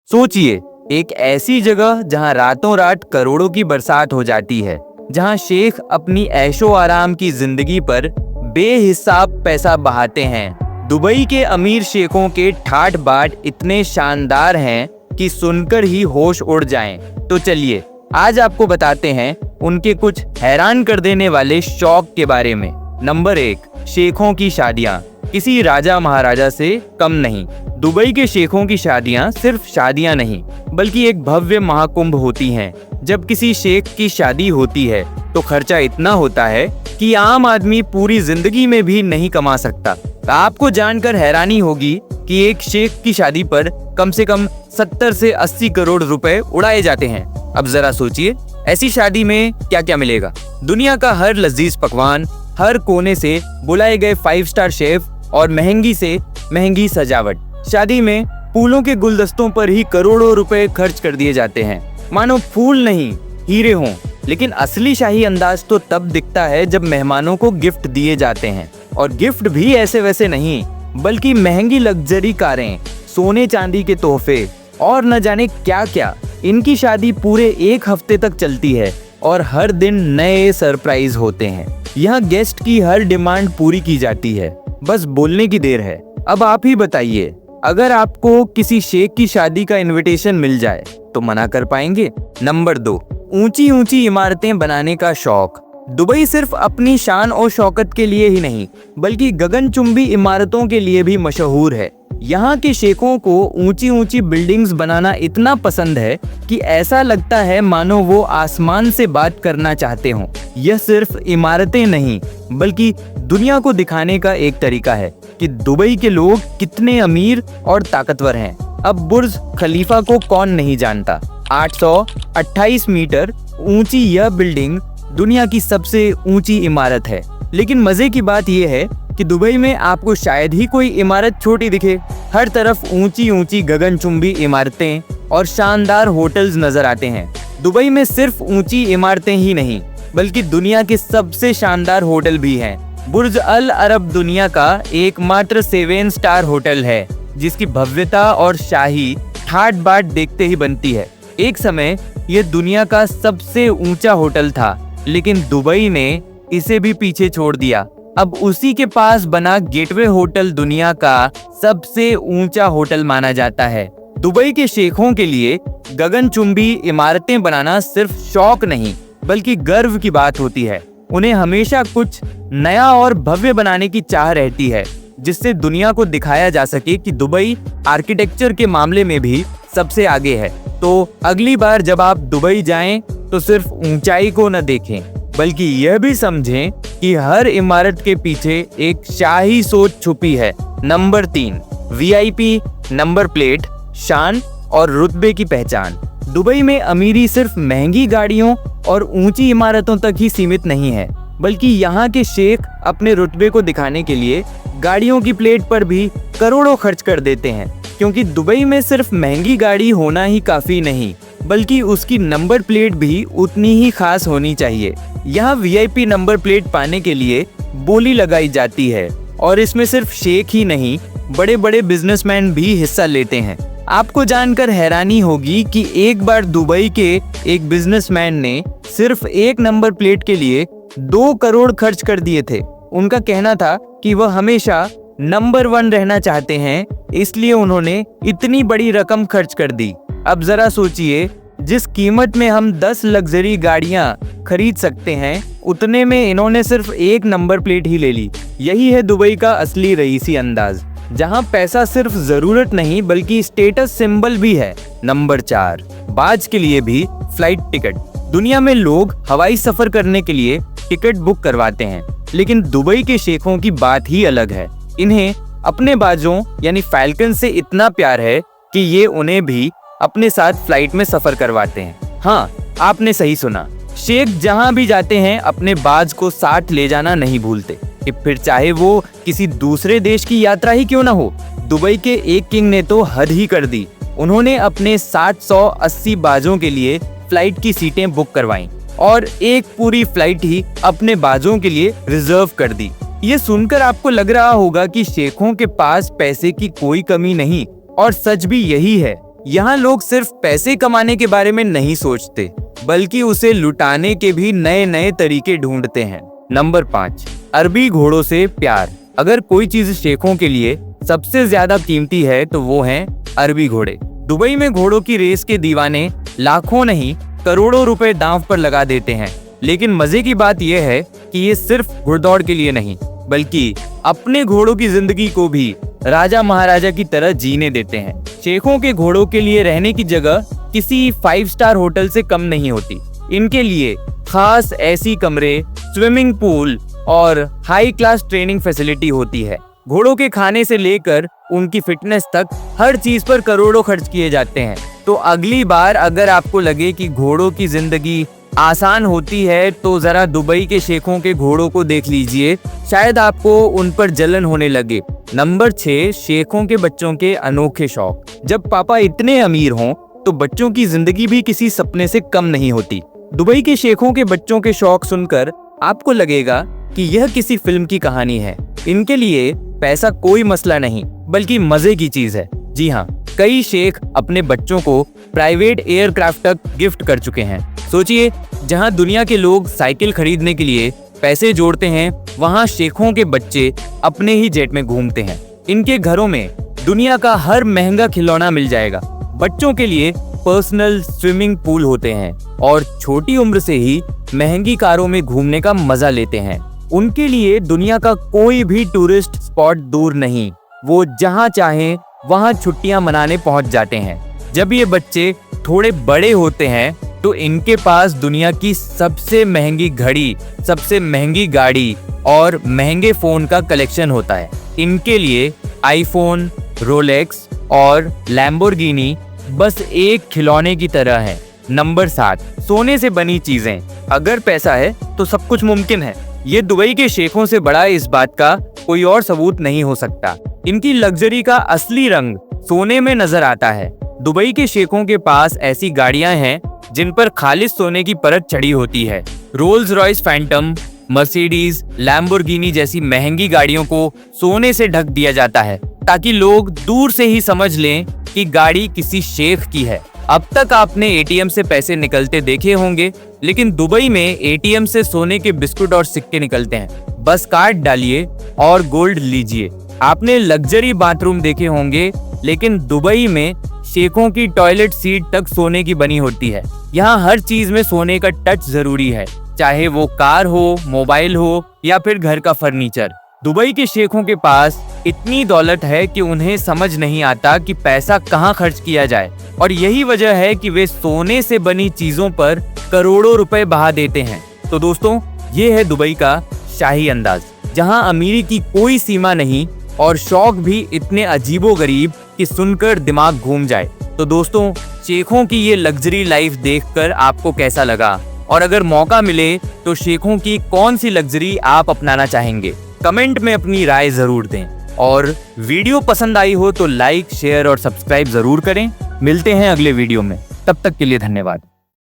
सोचिए, एक ऐसी जगह जहां रातों रात करोड़ों की बरसात हो जाती है, जहां शेख अपनी ऐशो आराम की जिंदगी पर बेहिसाब पैसा बहाते हैं। दुबई के अमीर शेखों के ठाट बाट इतने शानदार हैं कि सुनकर ही होश उड़ जाएं। तो चलिए आज आपको बताते हैं उनके कुछ हैरान कर देने वाले शौक के बारे में। नंबर 1, शेखों की शादियां किसी राजा महाराजा से कम नहीं। दुबई के शेखों की शादियां सिर्फ शादियां नहीं बल्कि एक भव्य महाकुंभ होती हैं। जब किसी शेख की शादी होती है तो खर्चा इतना होता है कि आम आदमी पूरी जिंदगी में भी नहीं कमा सकता। आपको जानकर हैरानी होगी कि एक शेख की शादी पर कम से कम 70 से 80 करोड़ रुपए उड़ाए जाते हैं। अब जरा सोचिए, ऐसी शादी में क्या क्या मिलेगा। दुनिया का हर लजीज पकवान, हर कोने से बुलाए गए 5 स्टार शेफ और महंगी से महंगी सजावट। शादी में फूलों के गुलदस्तों पर ही करोड़ों रुपए खर्च कर दिए जाते हैं, मानो फूल नहीं हीरे हों। लेकिन असली शाही अंदाज तो तब दिखता है जब मेहमानों को गिफ्ट दिए जाते हैं, और गिफ्ट भी ऐसे वैसे नहीं बल्कि महंगी लग्जरी कारें, सोने चांदी के तोहफे और न जाने क्या क्या। इनकी शादी पूरे 1 हफ्ते तक चलती है और हर दिन नए सरप्राइज होते हैं। यहाँ गेस्ट की हर डिमांड पूरी की जाती है, बस बोलने की देर है। अब आप ही बताइए, अगर आपको किसी शेख की शादी का इनविटेशन मिल जाए तो मना कर पाएंगे। नंबर 2, ऊंची ऊंची इमारतें बनाने का शौक। दुबई सिर्फ अपनी शान और शौकत के लिए ही नहीं बल्कि गगनचुंबी इमारतों के लिए भी मशहूर है। यहाँ के शेखों को ऊंची ऊंची बिल्डिंग्स बनाना इतना पसंद है कि ऐसा लगता है मानो वो आसमान से बात करना चाहते हों। यह सिर्फ इमारतें नहीं बल्कि दुनिया को दिखाने का एक तरीका है कि दुबई के लोग कितने अमीर और ताकतवर हैं। अब बुर्ज खलीफा को कौन नहीं जानता। 828 मीटर ऊंची यह बिल्डिंग दुनिया की सबसे ऊंची इमारत है। लेकिन मजे की बात यह है कि दुबई में आपको शायद ही कोई इमारत छोटी दिखे। हर तरफ ऊंची ऊंची गगनचुंबी इमारतें और शानदार होटल्स नजर आते हैं। दुबई में सिर्फ ऊंची इमारतें ही नहीं बल्कि दुनिया के सबसे शानदार होटल भी हैं। बुर्ज अल अरब दुनिया का एकमात्र 7 स्टार होटल है जिसकी भव्यता और शाही ठाट बाट देखते ही बनती है। एक समय यह दुनिया का सबसे ऊंचा होटल था, लेकिन दुबई ने इसे भी पीछे छोड़ दिया। अब उसी के पास बना गेटवे होटल दुनिया का सबसे ऊंचा होटल माना जाता है। दुबई के शेखों के लिए गगनचुंबी इमारतें बनाना सिर्फ शौक नहीं बल्कि गर्व की बात होती है। उन्हें हमेशा कुछ नया और भव्य बनाने की चाह रहती है, जिससे दुनिया को दिखाया जा सके कि दुबई आर्किटेक्चर के मामले में भी सबसे आगे है। तो अगली बार जब आप दुबई जाएं तो सिर्फ ऊंचाई को न देखें बल्कि यह भी समझें कि हर इमारत के पीछे एक शाही सोच छुपी है। नंबर 3, VIP नंबर प्लेट, शान और रुतबे की पहचान। दुबई में अमीरी सिर्फ महंगी गाड़ियों और ऊंची इमारतों तक ही सीमित नहीं है बल्कि यहाँ के शेख अपने रुतबे को दिखाने के लिए गाड़ियों की प्लेट पर भी करोड़ों खर्च कर देते हैं। क्योंकि दुबई में सिर्फ महंगी गाड़ी होना ही काफी नहीं बल्कि उसकी नंबर प्लेट भी उतनी ही खास होनी चाहिए। यहाँ VIP नंबर प्लेट पाने के लिए बोली लगाई जाती है और इसमें सिर्फ शेख ही नहीं बड़े बड़े बिजनेसमैन भी हिस्सा लेते हैं। आपको जानकर हैरानी होगी कि एक बार दुबई के एक बिजनेसमैन ने सिर्फ एक नंबर प्लेट के लिए 2 करोड़ खर्च कर दिए थे। उनका कहना था कि वह हमेशा नंबर 1 रहना चाहते हैं, इसलिए उन्होंने इतनी बड़ी रकम खर्च कर दी। अब जरा सोचिए, जिस कीमत में हम 10 लग्जरी गाड़ियां खरीद सकते हैं उतने में इन्होंने सिर्फ एक नंबर प्लेट ही ले ली। यही है दुबई का असली रईसी अंदाज, जहां पैसा सिर्फ जरूरत नहीं बल्कि स्टेटस सिंबल भी है। नंबर 4, बाज के लिए भी फ्लाइट टिकट। दुनिया में लोग हवाई सफर करने के लिए टिकट बुक करवाते हैं, लेकिन दुबई के शेखों की बात ही अलग है। इन्हें अपने बाजों यानी फैल्कन से इतना प्यार है कि ये उन्हें भी अपने साथ फ्लाइट में सफर करवाते हैं। हाँ, आपने सही सुना, शेख जहां भी जाते हैं अपने बाज को साथ ले जाना नहीं भूलते, कि फिर चाहे वो किसी दूसरे देश की यात्रा ही क्यों ना हो। दुबई के एक किंग ने तो हद ही कर दी। उन्होंने अपने 780 बाजों के लिए फ्लाइट की सीटें बुक करवाईं और एक पूरी फ्लाइट ही अपने बाजों के लिए रिजर्व कर दी। ये सुनकर आपको लग रहा होगा कि शेखों के पास पैसे की कोई कमी नहीं, और सच भी यही है। यहाँ लोग सिर्फ पैसे कमाने के बारे में नहीं सोचते, बल्कि उसे लुटाने के भी नए नए तरीके ढूंढते हैं। नंबर 5, अरबी घोड़ों से प्यार। अगर कोई चीज शेखों के लिए सबसे ज्यादा कीमती है तो वो हैं अरबी घोड़े। दुबई में घोड़ों की रेस के दीवाने लाखों नहीं करोड़ों रुपए दांव पर लगा देते हैं। लेकिन मजे की बात यह है कि ये सिर्फ घुड़दौड़ के लिए नहीं, बल्कि अपने घोड़ों की जिंदगी को भी राजा महाराजा की तरह जीने देते हैं। शेखों के घोड़ों के लिए रहने की जगह किसी 5 स्टार होटल से कम नहीं होती। इनके लिए खास एसी कमरे, स्विमिंग पूल और हाई क्लास ट्रेनिंग फैसिलिटी होती है। घोड़ों के खाने से लेकर उनकी फिटनेस तक हर चीज पर करोड़ों खर्च किए जाते हैं। तो अगली बार अगर आपको लगे कि घोड़ों की जिंदगी आसान होती है तो जरा दुबई के शेखों के घोड़ों को देख लीजिए, शायद आपको उन पर जलन होने लगे। नंबर 6, शेखों के बच्चों के अनोखे शौक। जब पापा इतने अमीर हों तो बच्चों की जिंदगी भी किसी सपने से कम नहीं होती। दुबई के शेखों के बच्चों के शौक सुनकर आपको लगेगा कि यह किसी फिल्म की कहानी है। इनके लिए पैसा कोई मसला नहीं, बल्कि मजे की चीज है। जी हाँ, कई शेख अपने बच्चों को प्राइवेट एयरक्राफ्ट तक गिफ्ट कर चुके हैं। सोचिए, जहां दुनिया के लोग साइकिल खरीदने के लिए पैसे जोड़ते हैं, वहां शेखों के बच्चे अपने ही जेट में घूमते हैं। इनके घरों में दुनिया का हर महंगा खिलौना मिल जाएगा। बच्चों के लिए पर्सनल स्विमिंग पूल होते हैं और छोटी उम्र से ही महंगी कारों में घूमने का मजा लेते हैं। उनके लिए दुनिया का कोई भी टूरिस्ट स्पॉट दूर नहीं, वो जहां चाहें वहां छुट्टियां मनाने पहुंच जाते हैं। जब ये बच्चे थोड़े बड़े होते हैं तो इनके पास दुनिया की सबसे महंगी घड़ी, सबसे महंगी गाड़ी और महंगे फोन का कलेक्शन होता है। इनके लिए आईफोन, रोलेक्स और लैम्बोर्गिनी बस एक खिलौने की तरह है। नंबर 7, सोने से बनी चीजें। अगर पैसा है तो सब कुछ मुमकिन है। ये दुबई के शेखों से बड़ा इस बात का कोई और सबूत नहीं हो सकता। इनकी लग्जरी का असली रंग सोने में नजर आता है। दुबई के शेखों के पास ऐसी गाड़ियां हैं जिन पर खालिस सोने की परत चढ़ी होती है। Rolls Royce Phantom, Mercedes, Lamborghini जैसी महंगी गाड़ियों को सोने से ढक दिया जाता है ताकि लोग दूर से ही समझ लें कि गाड़ी किसी शेख की है। अब तक आपने एटीएम से पैसे निकलते देखे होंगे, लेकिन दुबई में एटीएम से सोने के बिस्कुट और सिक्के निकलते हैं। बस कार्ड डालिए और गोल्ड लीजिए। आपने लग्जरी बाथरूम देखे होंगे, लेकिन दुबई में शेखों की टॉयलेट सीट तक सोने की बनी होती है। यहाँ हर चीज में सोने का टच जरूरी है, चाहे वो कार हो, मोबाइल हो या फिर घर का फर्नीचर। दुबई के शेखों के पास इतनी दौलत है कि उन्हें समझ नहीं आता कि पैसा कहाँ खर्च किया जाए, और यही वजह है कि वे सोने से बनी चीजों पर करोड़ों रुपए बहा देते हैं। तो दोस्तों, ये है दुबई का शाही अंदाज, जहां अमीरी की कोई सीमा नहीं और शौक भी इतने अजीबोगरीब कि सुनकर दिमाग घूम जाए। तो दोस्तों, शेखों की ये लग्जरी लाइफ देखकर आपको कैसा लगा, और अगर मौका मिले तो शेखों की कौन सी लग्जरी आप अपनाना चाहेंगे? कमेंट में अपनी राय जरूर दें, और वीडियो पसंद आई हो तो लाइक, शेयर और सब्सक्राइब जरूर करें। मिलते हैं अगले वीडियो में, तब तक के लिए धन्यवाद।